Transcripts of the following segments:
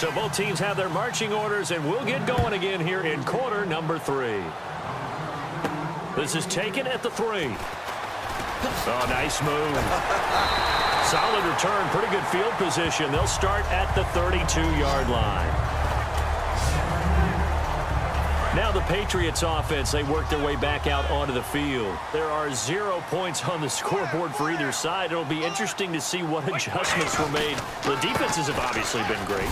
So both teams have their marching orders, and we'll get going again here in quarter number 3. This is taken at the 3. Oh, nice move. Solid return, pretty good field position. They'll start at the 32-yard line. Now the Patriots offense, they work their way back out onto the field. There are 0 points on the scoreboard for either side. It'll be interesting to see what adjustments were made. The defenses have obviously been great.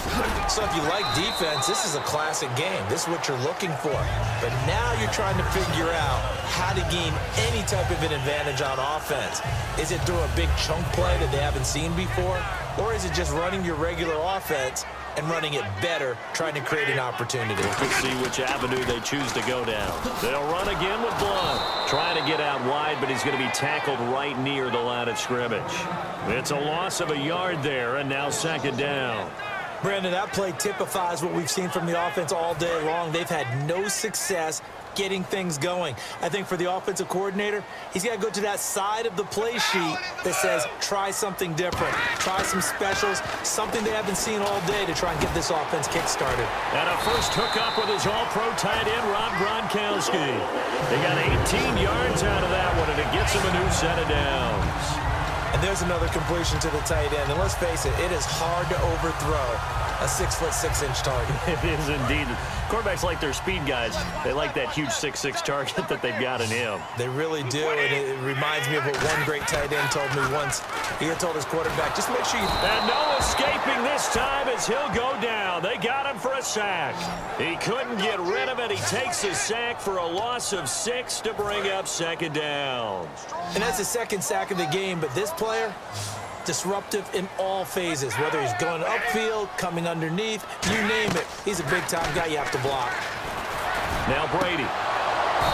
So if you like defense, this is a classic game. This is what you're looking for. But now you're trying to figure out how to gain any type of an advantage on offense. Is it through a big chunk play that they haven't seen before? Or is it just running your regular offense and running it better, trying to create an opportunity? We'll see which avenue they choose to go down. They'll run again with Blunt. Trying to get out wide, but he's going to be tackled right near the line of scrimmage. It's a loss of a yard there, and now second down. Brandon, that play typifies what we've seen from the offense all day long. They've had no success getting things going. I think for the offensive coordinator, he's got to go to that side of the play sheet that says, try something different. Try some specials, something they haven't seen all day to try and get this offense kick-started. And a first hookup with his all-pro tight end, Rob Gronkowski. They got 18 yards out of that one, and it gets him a new set of downs. And there's another completion to the tight end. And let's face it, it is hard to overthrow a 6'6" target. It is indeed. Quarterbacks like their speed guys. They like that huge 6'6" target that they've got in him. They really do, and it reminds me of what one great tight end told me once. He had told his quarterback, just make sure you... And no escaping this time as he'll go down. They got him for a sack. He couldn't get rid of it. He takes a sack for a loss of 6 to bring up second down. And that's the second sack of the game, but this player, disruptive in all phases, whether he's going upfield, coming underneath, you name it. He's a big-time guy you have to block. Now Brady.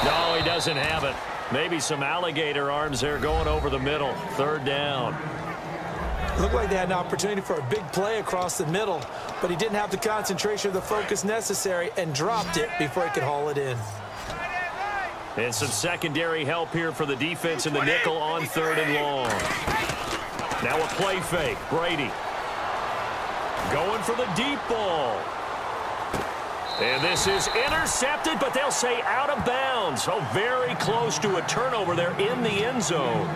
No, he doesn't have it. Maybe some alligator arms there going over the middle. Third down. Looked like they had an opportunity for a big play across the middle, but he didn't have the concentration or the focus necessary and dropped it before he could haul it in. And some secondary help here for the defense in the nickel on 3rd and long. Now a play fake. Brady going for the deep ball. And this is intercepted, but they'll say out of bounds. So very close to a turnover there in the end zone.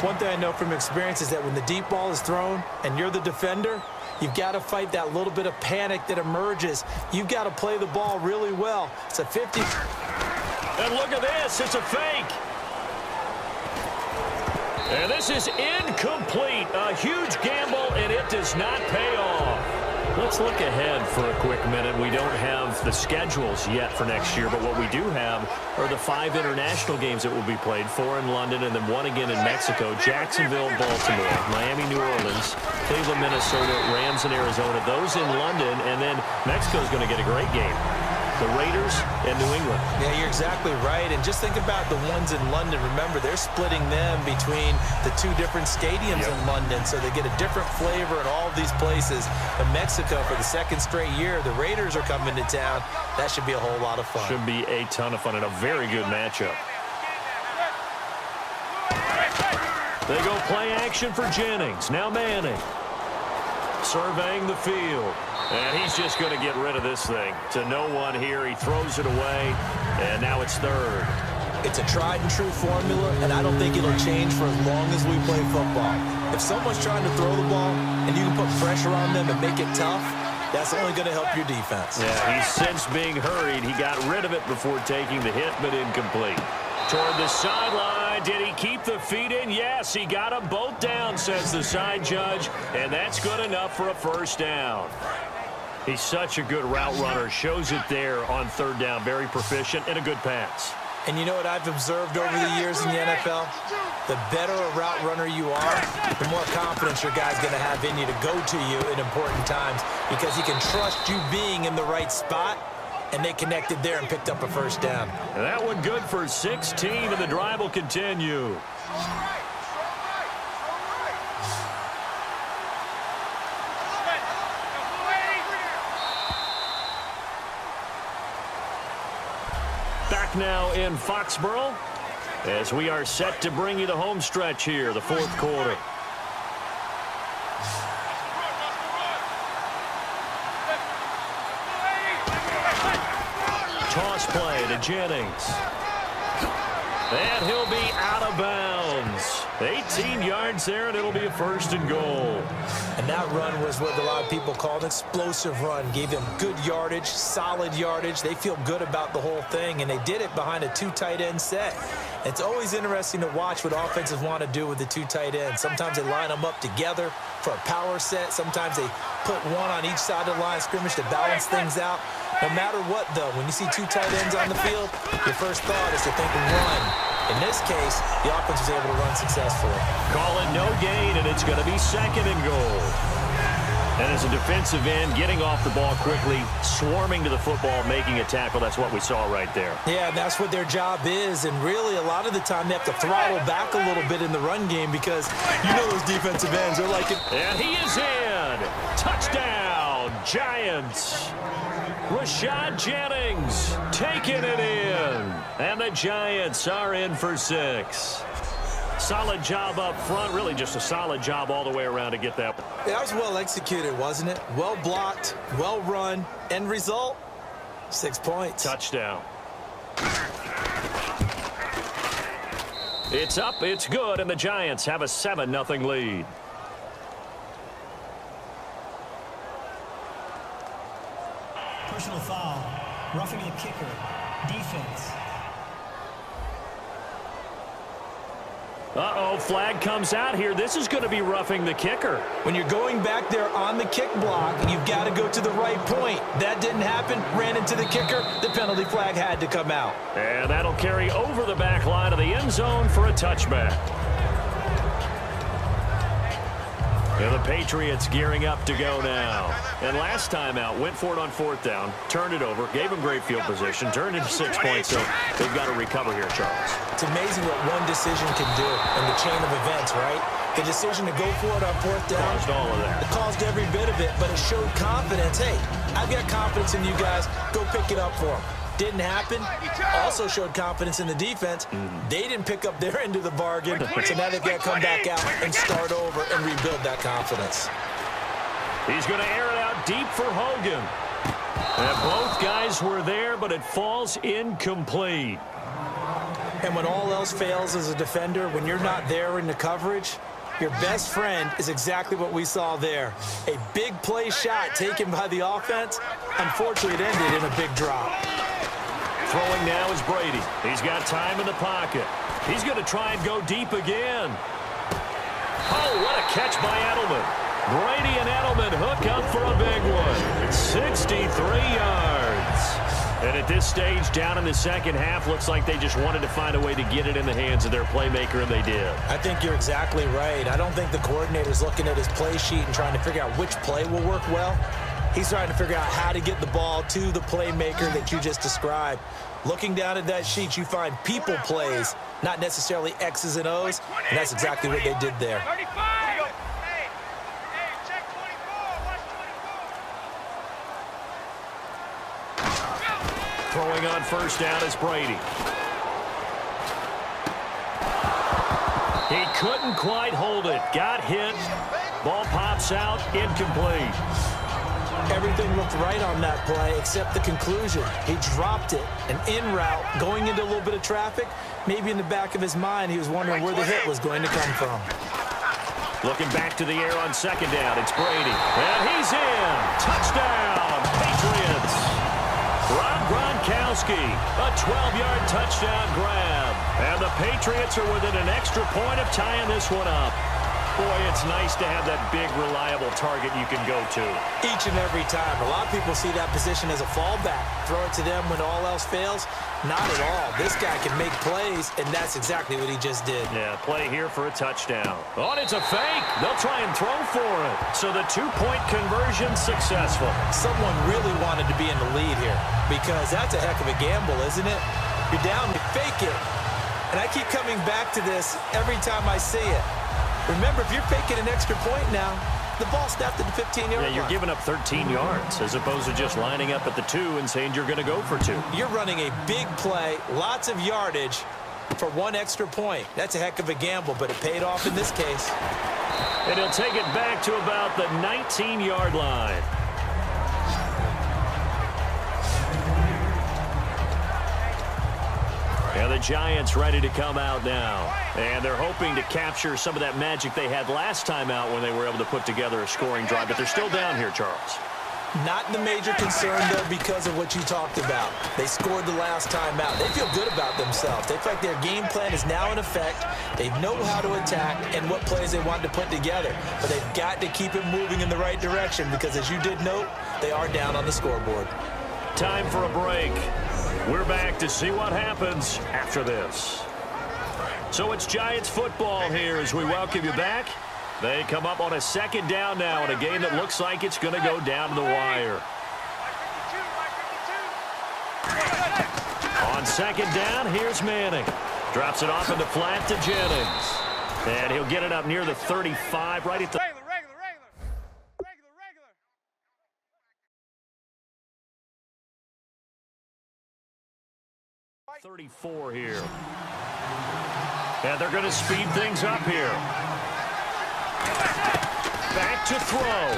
One thing I know from experience is that when the deep ball is thrown and you're the defender, you've got to fight that little bit of panic that emerges. You've got to play the ball really well. It's a 50. And look at this. It's a fake. And this is incomplete. A huge gamble, and it does not pay off. Let's look ahead for a quick minute. We don't have the schedules yet for next year, but what we do have are the 5 international games that will be played, 4 in London and then 1 again in Mexico, Jacksonville, Baltimore, Miami, New Orleans, Cleveland, Minnesota, Rams, and Arizona. Those in London, and then Mexico's going to get a great game. The Raiders and New England. Yeah, you're exactly right. And just think about the ones in London. Remember, they're splitting them between the 2 different stadiums in London, so they get a different flavor in all of these places. But Mexico, for the 2nd straight year, the Raiders are coming to town. That should be a whole lot of fun. Should be a ton of fun and a very good matchup. They go play action for Jennings. Now Manning. Surveying the field. And he's just going to get rid of this thing. To no one here. He throws it away. And now it's 3rd. It's a tried-and-true formula, and I don't think it'll change for as long as we play football. If someone's trying to throw the ball and you can put pressure on them and make it tough, that's only going to help your defense. Yeah, he's since being hurried. He got rid of it before taking the hit, but incomplete. Toward the sideline. Did he keep the feet in? Yes, he got them both down, says the side judge. And that's good enough for a first down. He's such a good route runner. Shows it there on 3rd down. Very proficient and a good pass. And you know what I've observed over the years in the NFL? The better a route runner you are, the more confidence your guy's going to have in you to go to you in important times because he can trust you being in the right spot, and they connected there and picked up a first down. And that one good for 16, and the drive will continue. Back now in Foxborough as we are set to bring you the home stretch here, the 4th quarter. Jennings. And he'll be out of bounds. 18 yards there, and it'll be a 1st and goal. And that run was what a lot of people call an explosive run. Gave them good yardage, solid yardage. They feel good about the whole thing, and they did it behind a 2 tight end set. It's always interesting to watch what offenses want to do with the 2 tight ends. Sometimes they line them up together for a power set. Sometimes they put one on each side of the line of scrimmage to balance things out. No matter what, though, when you see 2 tight ends on the field, your first thought is to think run. In this case, the offense was able to run successfully. Call it no gain, and it's going to be 2nd and goal. And as a defensive end, getting off the ball quickly, swarming to the football, making a tackle, that's what we saw right there. Yeah, that's what their job is, and really a lot of the time they have to throttle back a little bit in the run game because you know those defensive ends are like it. And he is in. Touchdown, Giants. Rashad Jennings taking it in. And the Giants are in for 6. Solid job up front. Really just a solid job all the way around to get that. That was well executed, wasn't it? Well blocked, well run. End result, 6 points. Touchdown. It's up, it's good, and the Giants have a 7-0 lead. Personal foul, roughing the kicker, defense. Uh-oh, flag comes out here. This is going to be roughing the kicker. When you're going back there on the kick block, you've got to go to the right point. That didn't happen, ran into the kicker. The penalty flag had to come out. And that'll carry over the back line of the end zone for a touchback. And the Patriots gearing up to go now. And last time out, went for it on 4th down, turned it over, gave them great field position, turned into 6 points, so they've got to recover here, Charles. It's amazing what one decision can do in the chain of events, right? The decision to go for it on 4th down. Caused all of that. It caused every bit of it, but it showed confidence. Hey, I've got confidence in you guys. Go pick it up for them. Didn't happen. Also showed confidence in the defense. They didn't pick up their end of the bargain, so now they've got to come back out and start over and rebuild that confidence. He's going to air it out deep for Hogan. And both guys were there, but it falls incomplete. And when all else fails as a defender, when you're not there in the coverage, your best friend is exactly what we saw there. A big play shot taken by the offense. Unfortunately, it ended in a big drop. Throwing now is Brady. He's got time in the pocket. He's going to try and go deep again. Oh, what a catch by Edelman. Brady and Edelman hook up for a big one. 63 yards. And at this stage, down in the second half, looks like they just wanted to find a way to get it in the hands of their playmaker, and they did. I think you're exactly right. I don't think the coordinator's looking at his play sheet and trying to figure out which play will work well. He's trying to figure out how to get the ball to the playmaker that you just described. Looking down at that sheet, you find people plays, not necessarily X's and O's, and that's exactly what they did there. Throwing on 1st down is Brady. He couldn't quite hold it. Got hit. Ball pops out. Incomplete. Everything looked right on that play except the conclusion. He dropped it. An in route, going into a little bit of traffic. Maybe in the back of his mind, he was wondering where the hit was going to come from. Looking back to the air on 2nd down. It's Brady. And he's in. Touchdown, Patriots. Rob Gronkowski, a 12-yard touchdown grab. And the Patriots are within an extra point of tying this one up. Boy, it's nice to have that big, reliable target you can go to. Each and every time. A lot of people see that position as a fallback. Throw it to them when all else fails. Not at all. This guy can make plays, and that's exactly what he just did. Yeah, play here for a touchdown. Oh, and it's a fake. They'll try and throw for it. So the 2-point conversion successful. Someone really wanted to be in the lead here because that's a heck of a gamble, isn't it? You're down, you fake it. And I keep coming back to this every time I see it. Remember, if you're faking an extra point now, the ball snapped at the 15-yard line. Yeah, you're giving up 13 yards as opposed to just lining up at the 2 and saying you're going to go for 2. You're running a big play, lots of yardage for 1 extra point. That's a heck of a gamble, but it paid off in this case. And he'll take it back to about the 19-yard line. Giants ready to come out now. And they're hoping to capture some of that magic they had last time out when they were able to put together a scoring drive. But they're still down here, Charles. Not the major concern, though, because of what you talked about. They scored the last time out. They feel good about themselves. They feel like their game plan is now in effect. They know how to attack and what plays they want to put together. But they've got to keep it moving in the right direction because, as you did note, they are down on the scoreboard. Time for a break. We're back to see what happens after this. So it's Giants football here as we welcome you back. They come up on a second down now in a game that looks like it's going to go down to the wire. On second down, here's Manning. Drops it off in the flat to Jennings. And he'll get it up near the 35, right at the... 34 here. And they're going to speed things up here. Back to throw.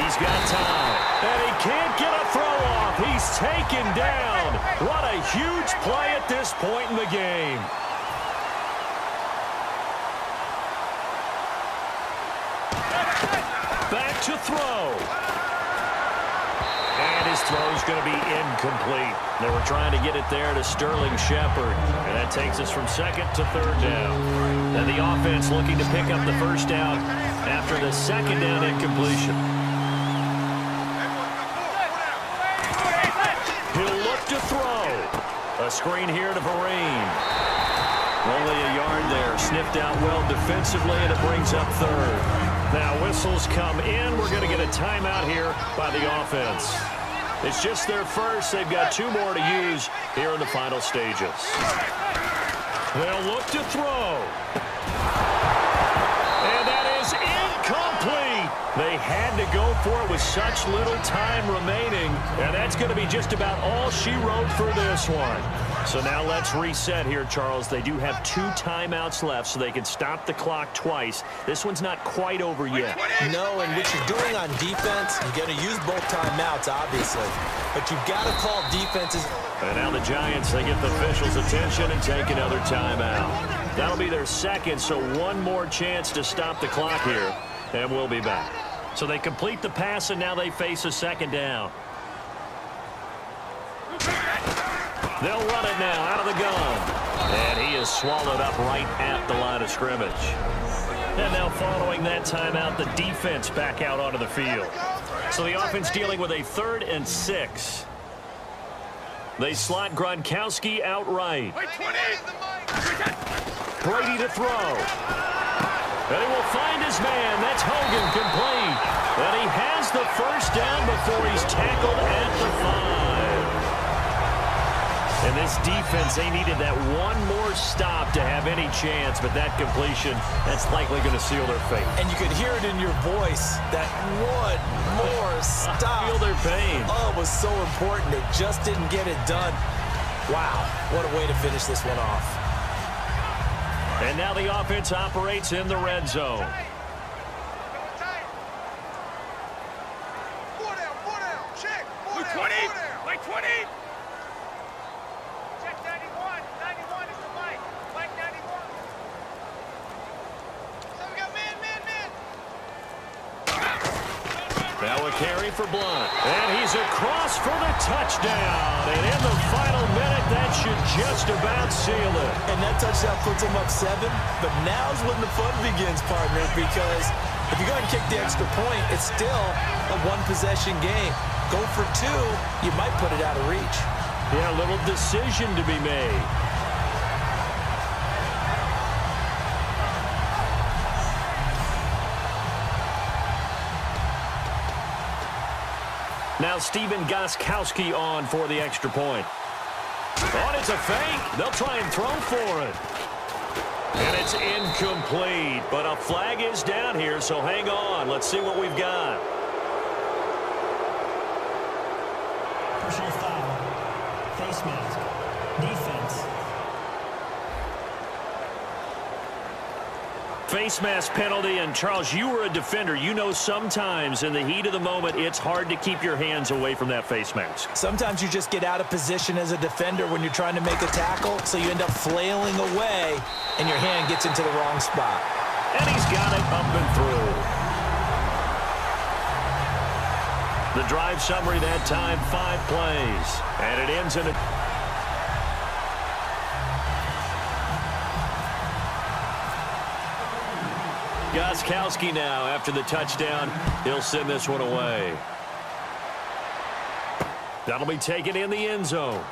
He's got time. And he can't get a throw off. He's taken down. What a huge play at this point in the game. Back to throw. And his throw's going to be incomplete. They were trying to get it there to Sterling Shepard. And that takes us from second to third down. And the offense looking to pick up the first down after the second down incompletion. He'll look to throw. A screen here to Vereen. Only a yard there. Sniffed out well defensively, and it brings up third. Now whistles come in. We're going to get a timeout here by the offense. It's just their first. They've got two more to use here in the final stages. They'll look to throw. And that is incomplete. They had to go for it with such little time remaining. And that's going to be just about all she wrote for this one. So now let's reset here, Charles. They do have 2 timeouts left, so they can stop the clock twice. This one's not quite over yet. No, and what you're doing on defense, you're going to use both timeouts, obviously. But you've got to call defenses. And now the Giants, they get the officials' attention and take another timeout. That'll be their second, so one more chance to stop the clock here, and we'll be back. So they complete the pass, and now they face a second down. They'll run it now out of the gun. And he is swallowed up right at the line of scrimmage. And now following that timeout, the defense back out onto the field. So the offense dealing with a 3rd and 6. They slot Gronkowski outright. Brady to throw. And he will find his man. That's Hogan, complete. And he has the first down before he's tackled at the 5. And this defense, they needed that one more stop to have any chance, but that completion, that's likely going to seal their fate. And you could hear it in your voice, that one more stop. I feel their pain. Oh, it was so important. They just didn't get it done. Wow, what a way to finish this one off. And now the offense operates in the red zone. Check. 20. Like 20. Check 91. 91 is the light. Like 91. So we got man. Now a carry for Blunt. And he's across for the touchdown. And in the final minute, that should just about seal it. And that touchdown puts him up 7. But now's when the fun begins, partner, because if you go ahead and kick the extra point, it's still a one-possession game. Go for 2, you might put it out of reach. Yeah, a little decision to be made. Now Steven Gostkowski on for the extra point. Oh, it's a fake. They'll try and throw for it. And it's incomplete, but a flag is down here, so hang on. Let's see what we've got. Personal foul. Face mask. Defense. face mask penalty, and Charles, you were a defender. You know sometimes in the heat of the moment, it's hard to keep your hands away from that face mask. Sometimes you just get out of position as a defender when you're trying to make a tackle, so you end up flailing away, and your hand gets into the wrong spot. And he's got it up and through. The drive summary that time, 5 plays. And it ends in a... Gostkowski now after the touchdown. He'll send this one away. That'll be taken in the end zone.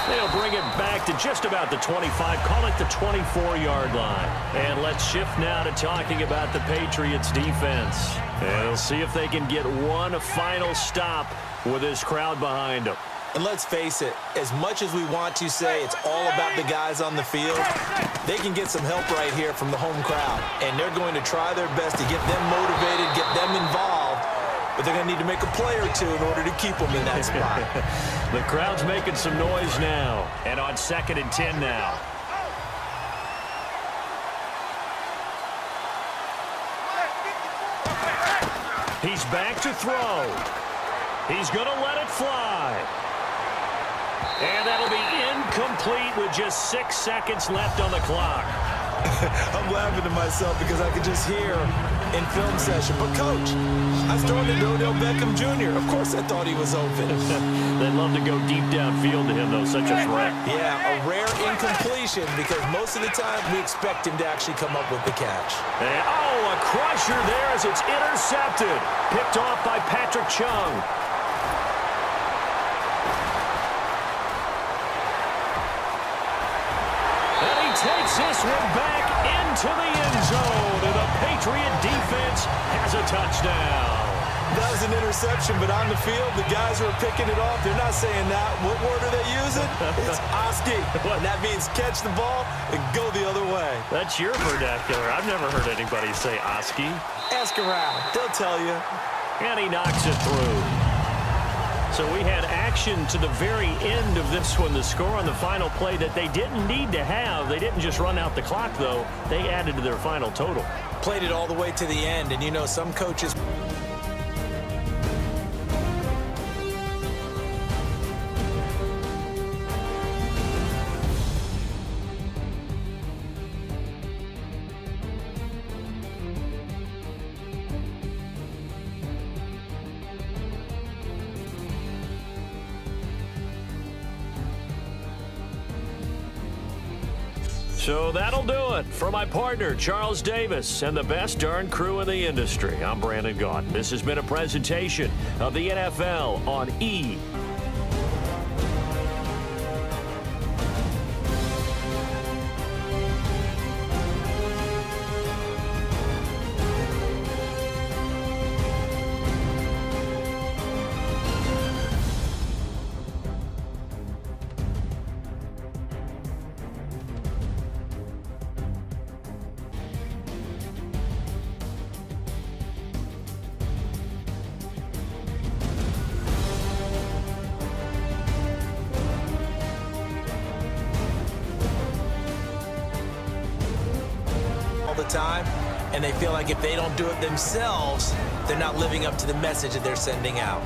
They'll bring it back to just about the 25, call it the 24-yard line. And let's shift now to talking about the Patriots defense. And we'll see if they can get one final stop with this crowd behind them. And let's face it, as much as we want to say it's all about the guys on the field, they can get some help right here from the home crowd. And they're going to try their best to get them motivated, get them involved. But they're going to need to make a play or two in order to keep them in that spot. The crowd's making some noise now. And on 2nd and 10 now. He's back to throw. He's going to let it fly. And that'll be incomplete with just 6 seconds left on the clock. I'm laughing to myself because I could just hear in film session, but coach, I was throwing it to Odell Beckham Jr. Of course I thought he was open. They'd love to go deep downfield to him, though, such a threat. Yeah, a rare incompletion because most of the time we expect him to actually come up with the catch. And, oh, a crusher there as it's intercepted. Picked off by Patrick Chung. And he takes this one back into the end zone, and the Patriot defense has a touchdown. That was an interception, but on the field, the guys who are picking it off, they're not saying that. What word are they using? It's Oski. And that means catch the ball and go the other way. That's your vernacular. I've never heard anybody say Oski. Ask around. They'll tell you. And he knocks it through. So we had action to the very end of this one. The score on the final play that they didn't need to have. They didn't just run out the clock, though. They added to their final total. Played it all the way to the end, and you know some coaches... So that'll do it for my partner, Charles Davis, and the best darn crew in the industry. I'm Brandon Gaudin. This has been a presentation of the NFL on E! the time, and they feel like if they don't do it themselves, they're not living up to the message that they're sending out.